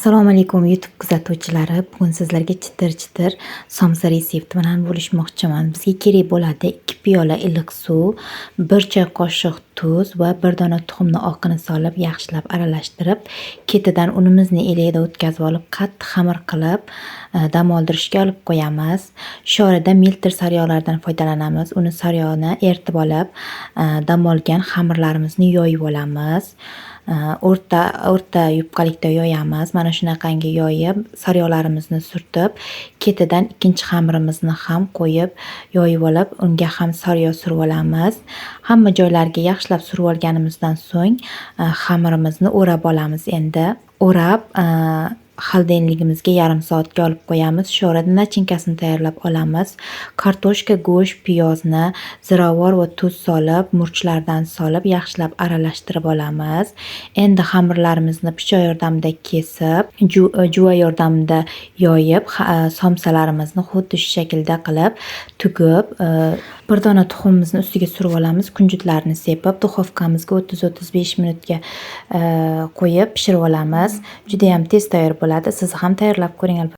Assalomu alaykum YouTube kuzatuvchilari. Bugun sizlarga chitir-chitir somsa retsepti bilan bo'lishmoqchiman. Bizga kerak bo'ladi 2 piyola iliq suv, 1 choy qoshiq tuz va 1 dona tuxumni oqini solib yaxshilab aralashtirib, ketidan unimizni elakda o'tkazib olib, qattiq xamir qilib dam oldirishga olib qo'yamiz. Shorada milter sariyog'lardan foydalanamiz. Uni sariyog'ini eritib olib, dam olgan xamirlarimizni yoyib olamiz. O'rta yupqalikda yoyamiz. Mana shunaqangi yoyib, sariyog'larimizni surtib, ketidan ikkinchi xamirimizni ham qo'yib, yoyib olib, unga ham sariyog' surib olamiz. Hamma joylariga yaxshilab surib olganimizdan so'ng, xamirimizni o'rab olamiz endi. O'rab, xolodilnigimizga yarim soatga olib qo'yamiz. Shorada nachinkasini tayyorlab olamiz. Kartoshka, go'sht, piyozni, ziravor va tuz solib, murchlardan solib yaxshilab aralashtirib olamiz. Endi xamirlarimizni pichoq yordamida kesib, juva yordamida yoyib, somsalarimizni xuddi shu shaklda qilib, tugib, 1 dona tuxumimizni ustiga surib olamiz. Kunjutlarni sepib, duxovkamizga 30-35 minutga qo'yib pishirib olamiz. Juda ham tez tayyor bo'ladi. Siz ham tayyorlab ko'ring albatta.